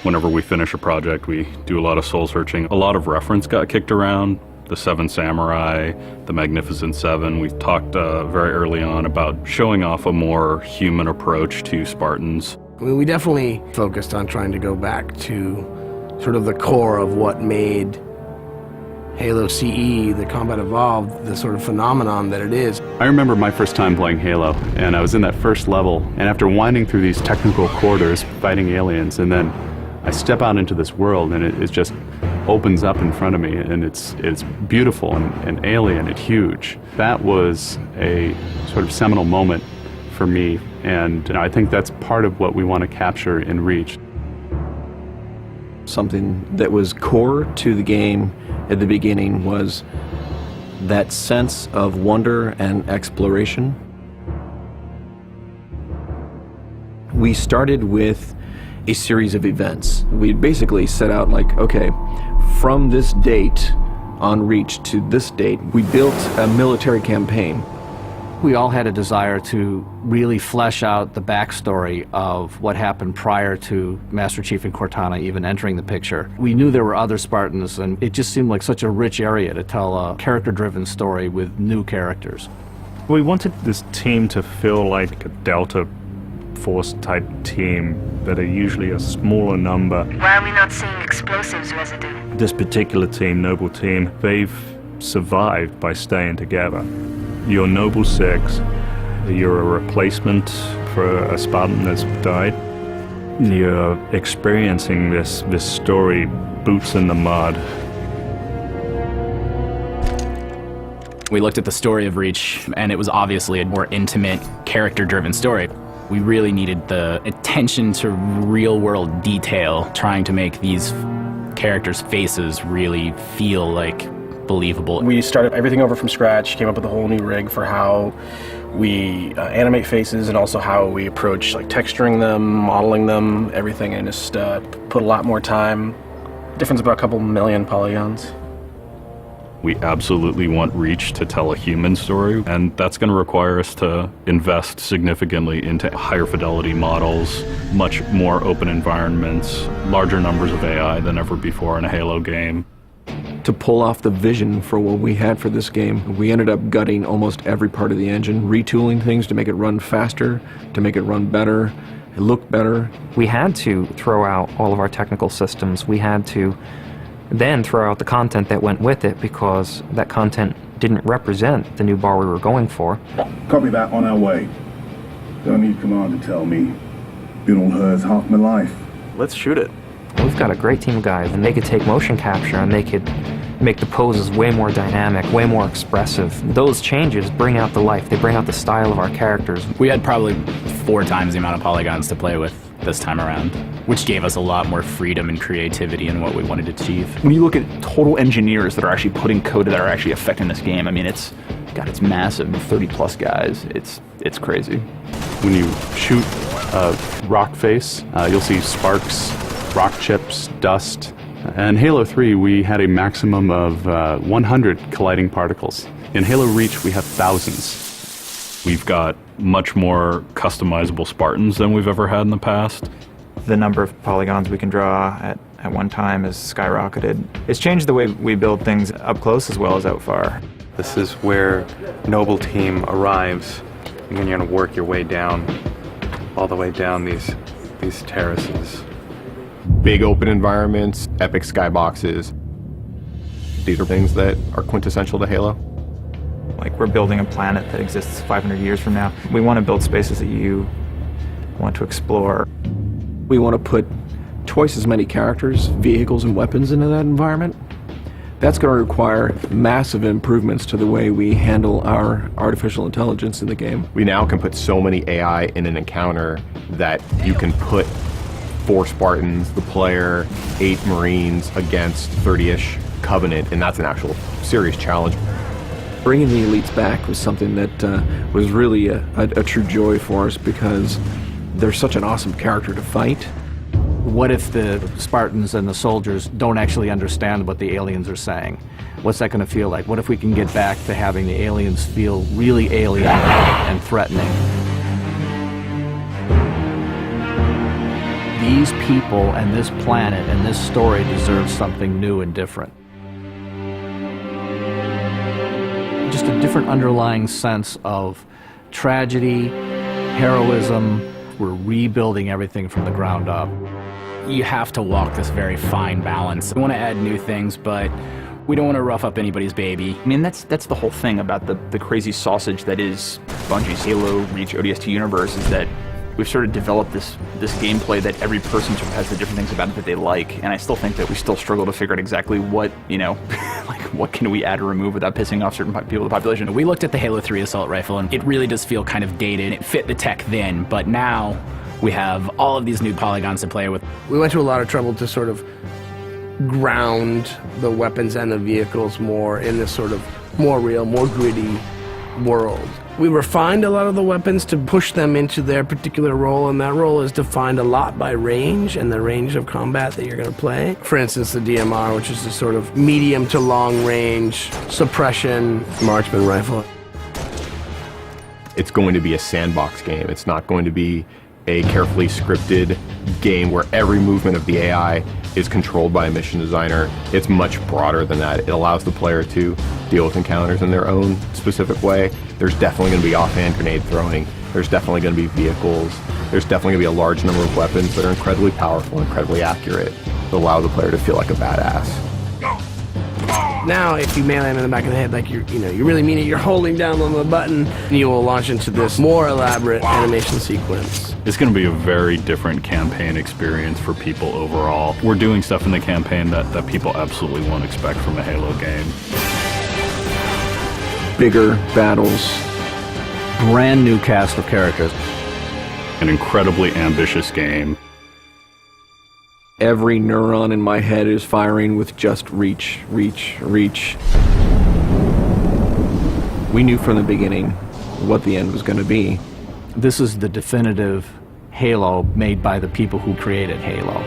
Whenever we finish a project, we do a lot of soul searching. A lot of reference got kicked around. The Seven Samurai, the Magnificent Seven. We talked very early on about showing off a more human approach to Spartans. We definitely focused on trying to go back to sort of the core of what made Halo CE, the Combat Evolved, the sort of phenomenon that it is. I remember my first time playing Halo, and I was in that first level, and after winding through these technical corridors, fighting aliens, and then I step out into this world, and it just opens up in front of me, and it's beautiful and alien and huge. That was a sort of seminal moment for me, and I think that's part of what we want to capture in Reach. Something that was core to the game at the beginning was that sense of wonder and exploration. We started with a series of events. We basically set out like, okay, from this date on Reach to this date, we built a military campaign. We all had a desire to really flesh out the backstory of what happened prior to Master Chief and Cortana even entering the picture. We knew there were other Spartans, and it just seemed like such a rich area to tell a character-driven story with new characters. We wanted this team to feel like a Delta Force type team that are usually a smaller number. Why are we not seeing explosives residue? This particular team, Noble Team, they've survived by staying together. You're Noble Six, you're a replacement for a Spartan that's died. You're experiencing this story, boots in the mud. We looked at the story of Reach, and it was obviously a more intimate, character-driven story. We really needed the attention to real-world detail, trying to make these characters' faces really feel like believable. We started everything over from scratch, came up with a whole new rig for how we animate faces and also how we approach like texturing them, modeling them, everything, and just put a lot more time. Difference about a couple million polygons. We absolutely want Reach to tell a human story, and that's going to require us to invest significantly into higher fidelity models, much more open environments, larger numbers of AI than ever before in a Halo game. To pull off the vision for what we had for this game, we ended up gutting almost every part of the engine, retooling things to make it run faster, to make it run better, it look better. We had to throw out all of our technical systems. We had to then throw out the content that went with it because that content didn't represent the new bar we were going for. Copy that, on our way. Don't need command to tell me. Been on hers half my life. Let's shoot it. We've got a great team of guys, and they could take motion capture and they could make the poses way more dynamic, way more expressive. Those changes bring out the life, they bring out the style of our characters. We had probably 4 times the amount of polygons to play with this time around, which gave us a lot more freedom and creativity in what we wanted to achieve. When you look at total engineers that are actually putting code that are actually affecting this game, I mean, it's massive, 30 plus guys. It's crazy. When you shoot a rock face, you'll see sparks, rock chips, dust. In Halo 3, we had a maximum of 100 colliding particles. In Halo Reach, we have thousands. We've got much more customizable Spartans than we've ever had in the past. The number of polygons we can draw at one time has skyrocketed. It's changed the way we build things up close as well as out far. This is where Noble Team arrives, and then you're going to work your way down, all the way down these terraces. Big open environments, epic skyboxes. These are things that are quintessential to Halo. Like, we're building a planet that exists 500 years from now. We want to build spaces that you want to explore. We want to put twice as many characters, vehicles, and weapons into that environment. That's going to require massive improvements to the way we handle our artificial intelligence in the game. We now can put so many AI in an encounter that you can put 4 Spartans, the player, 8 Marines against 30-ish Covenant, and that's an actual serious challenge. Bringing the elites back was something that was really a true joy for us because they're such an awesome character to fight. What if the Spartans and the soldiers don't actually understand what the aliens are saying? What's that going to feel like? What if we can get back to having the aliens feel really alien and threatening? these people and this planet and this story deserve something new and different. Just a different underlying sense of tragedy, heroism. We're rebuilding everything from the ground up. You have to walk this very fine balance. We want to add new things, but we don't want to rough up anybody's baby. I mean, that's the whole thing about the crazy sausage that is Bungie's Halo Reach ODST universe, is that we've sort of developed this gameplay that every person sort of has the different things about it that they like, and I still think that we still struggle to figure out exactly what, like what can we add or remove without pissing off certain people in the population. We looked at the Halo 3 assault rifle, and it really does feel kind of dated. It fit the tech then, but now we have all of these new polygons to play with. We went to a lot of trouble to sort of ground the weapons and the vehicles more in this sort of more real, more gritty world. We refined a lot of the weapons to push them into their particular role, and that role is defined a lot by range and the range of combat that you're going to play. For instance, the DMR, which is a sort of medium to long range suppression marksman rifle. It's going to be a sandbox game. It's not going to be a carefully scripted game where every movement of the AI is controlled by a mission designer. It's much broader than that. It allows the player to deal with encounters in their own specific way. There's definitely going to be offhand grenade throwing. There's definitely going to be vehicles. There's definitely going to be a large number of weapons that are incredibly powerful, incredibly accurate, that allow the player to feel like a badass. Now, if you melee him in the back of the head like you really mean it, you're holding down on the button, and you will launch into this more elaborate animation sequence. It's going to be a very different campaign experience for people overall. We're doing stuff in the campaign that people absolutely won't expect from a Halo game. Bigger battles. Brand new cast of characters. An incredibly ambitious game. Every neuron in my head is firing with just reach, reach, reach. We knew from the beginning what the end was going to be. This is the definitive Halo made by the people who created Halo.